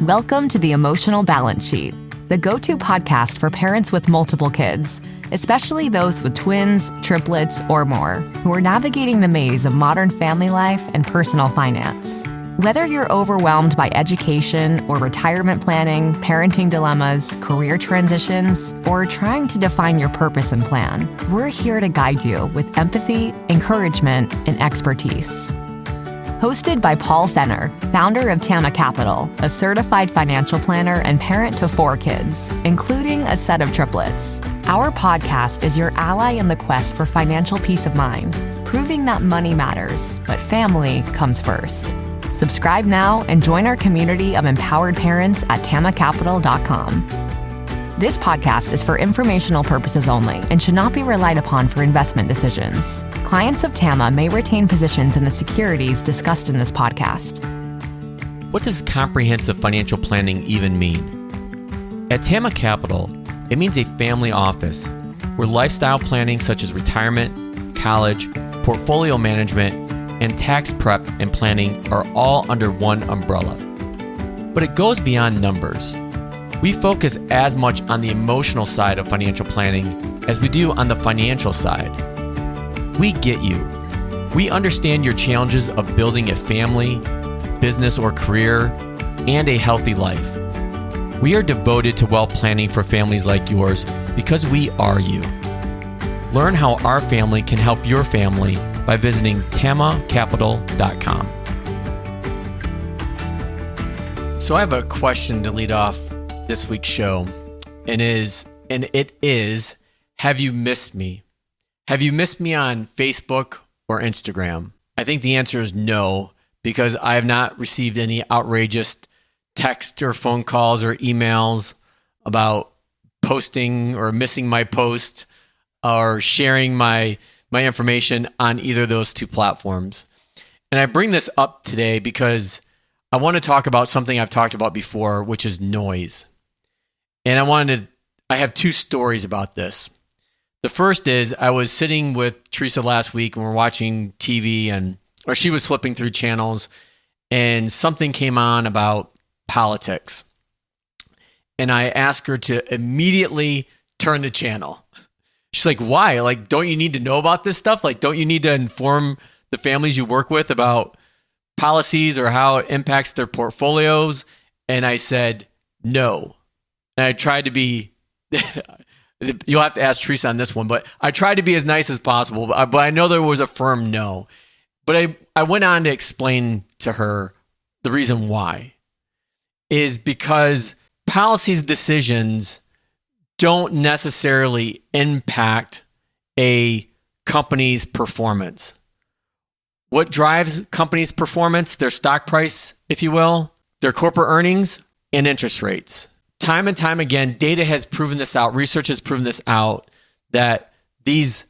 Welcome to the Emotional Balance Sheet, the go-to podcast for parents with multiple kids, especially those with twins, triplets, or more, who are navigating the maze of modern family life and personal finance. Whether you're overwhelmed by education or retirement planning, parenting dilemmas, career transitions, or trying to define your purpose and plan, we're here to guide you with empathy, encouragement, and expertise. Hosted by Paul Fenner, founder of Tama Capital, a certified financial planner and parent to 4 kids, including a set of triplets. Our podcast is your ally in the quest for financial peace of mind, proving that money matters, but family comes first. Subscribe now and join our community of empowered parents at tamacapital.com. This podcast is for informational purposes only and should not be relied upon for investment decisions. Clients of Tama may retain positions in the securities discussed in this podcast. What does comprehensive financial planning even mean? At Tama Capital, it means a family office where lifestyle planning such as retirement, college, portfolio management, and tax prep and planning are all under one umbrella. But it goes beyond numbers. We focus as much on the emotional side of financial planning as we do on the financial side. We get you. We understand your challenges of building a family, business or career, and a healthy life. We are devoted to wealth planning for families like yours because we are you. Learn how our family can help your family by visiting tamacapital.com. So I have a question to lead off this week's show, and it is, have you missed me? Have you missed me on Facebook or Instagram? I think the answer is no, because I have not received any outrageous text or phone calls or emails about posting or missing my post or sharing my information on either of those two platforms. And I bring this up today because I want to talk about something I've talked about before, which is noise. And I have 2 stories about this. The first is I was sitting with Teresa last week and we're watching TV or she was flipping through channels and something came on about politics. And I asked her to immediately turn the channel. She's like, why? Like, don't you need to know about this stuff? Like, don't you need to inform the families you work with about policies or how it impacts their portfolios? And I said, no. And I tried to be, you'll have to ask Teresa on this one, but I tried to be as nice as possible, but I know there was a firm no. But I went on to explain to her the reason why is because policies decisions don't necessarily impact a company's performance. What drives companies' performance? Their stock price, if you will, their corporate earnings, and interest rates. Time and time again, data has proven this out. Research has proven this out that this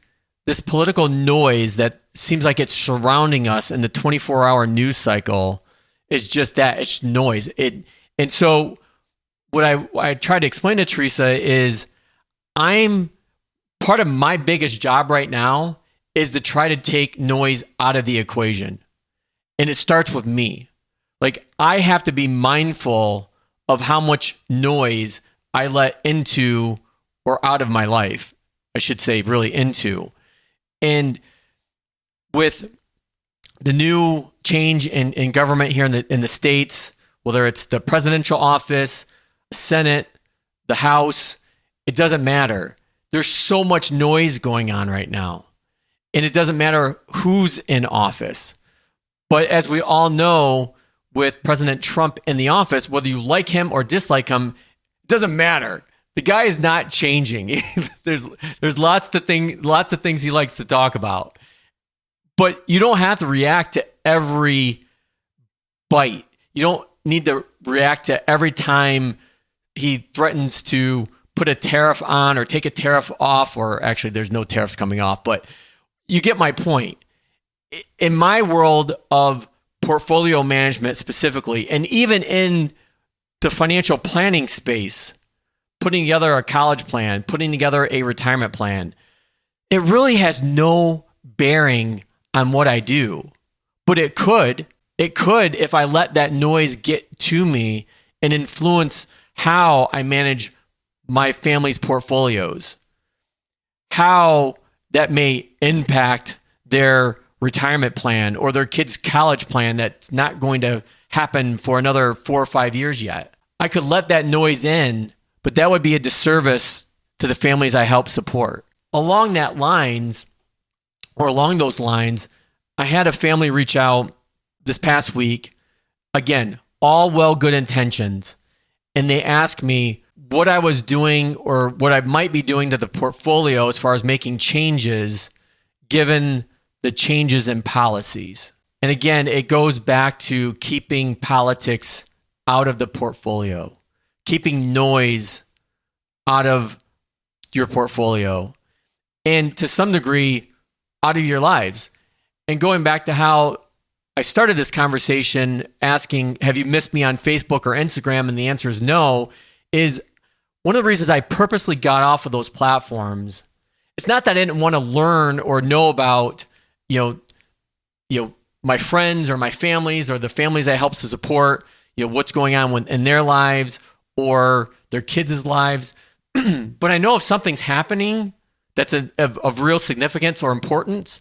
political noise that seems like it's surrounding us in the 24-hour news cycle is just that. It's noise. And so what I tried to explain to Teresa is part of my biggest job right now is to try to take noise out of the equation. And it starts with me. Like, I have to be mindful of how much noise I let into or out of my life, I should say, really into. And with the new change in government here in the States, whether it's the presidential office, the Senate, the House, it doesn't matter. There's so much noise going on right now. And it doesn't matter who's in office. But as we all know, with President Trump in the office, whether you like him or dislike him, it doesn't matter. The guy is not changing. There's lots of things he likes to talk about. But you don't have to react to every bite. You don't need to react to every time he threatens to put a tariff on or take a tariff off, or actually there's no tariffs coming off, but you get my point. In my world of portfolio management specifically, and even in the financial planning space, putting together a college plan, putting together a retirement plan, it really has no bearing on what I do. But it could if I let that noise get to me and influence how I manage my family's portfolios, how that may impact their retirement plan or their kids' college plan that's not going to happen for another 4 or 5 years yet. I could let that noise in, but that would be a disservice to the families I help support. Along those lines, I had a family reach out this past week. Again, all well, good intentions. And they asked me what I was doing or what I might be doing to the portfolio as far as making changes given the changes in policies. And again, it goes back to keeping politics out of the portfolio, keeping noise out of your portfolio, and to some degree, out of your lives. And going back to how I started this conversation asking, have you missed me on Facebook or Instagram? And the answer is no, is one of the reasons I purposely got off of those platforms. It's not that I didn't want to learn or know about, my friends or my families or the families I help to support, what's going on in their lives or their kids' lives. But I know if something's happening that's of real significance or importance,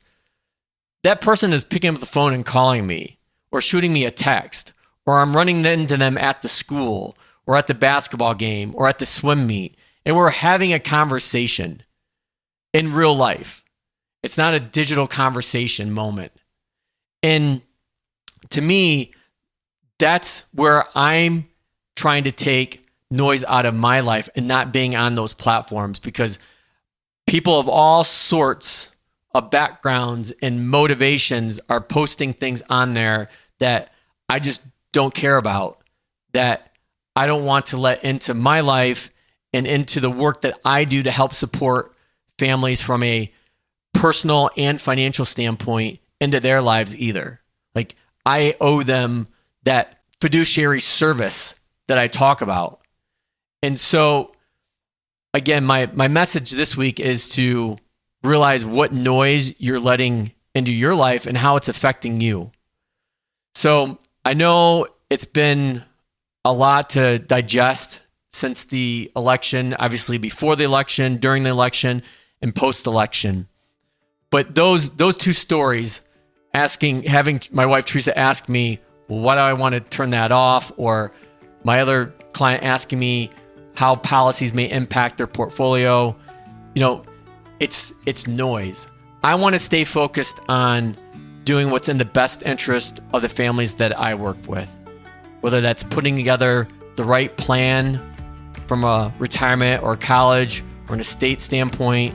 that person is picking up the phone and calling me or shooting me a text, or I'm running into them at the school or at the basketball game or at the swim meet, and we're having a conversation in real life. It's not a digital conversation moment. And to me, that's where I'm trying to take noise out of my life and not being on those platforms, because people of all sorts of backgrounds and motivations are posting things on there that I just don't care about, that I don't want to let into my life and into the work that I do to help support families from a personal and financial standpoint into their lives either. Like, I owe them that fiduciary service that I talk about. And so, again, my message this week is to realize what noise you're letting into your life and how it's affecting you. So I know it's been a lot to digest since the election, obviously before the election, during the election, and post-election. But those two stories, having my wife Teresa ask me, well, why do I want to turn that off? Or my other client asking me how policies may impact their portfolio. It's noise. I want to stay focused on doing what's in the best interest of the families that I work with, whether that's putting together the right plan from a retirement or college or an estate standpoint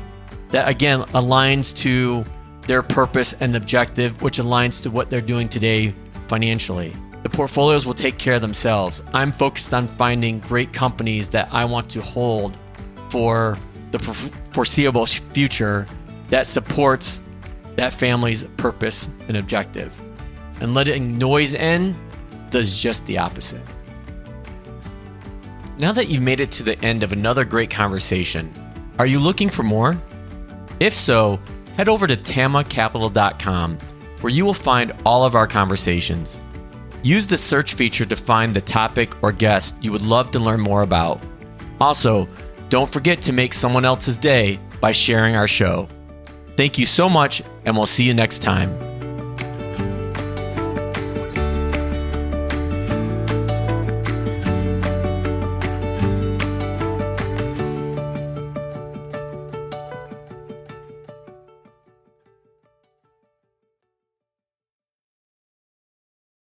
that, again, aligns to their purpose and objective, which aligns to what they're doing today financially. The portfolios will take care of themselves. I'm focused on finding great companies that I want to hold for the foreseeable future that supports that family's purpose and objective. And letting noise in does just the opposite. Now that you've made it to the end of another great conversation, are you looking for more? If so, head over to tamacapital.com, where you will find all of our conversations. Use the search feature to find the topic or guest you would love to learn more about. Also, don't forget to make someone else's day by sharing our show. Thank you so much, and we'll see you next time.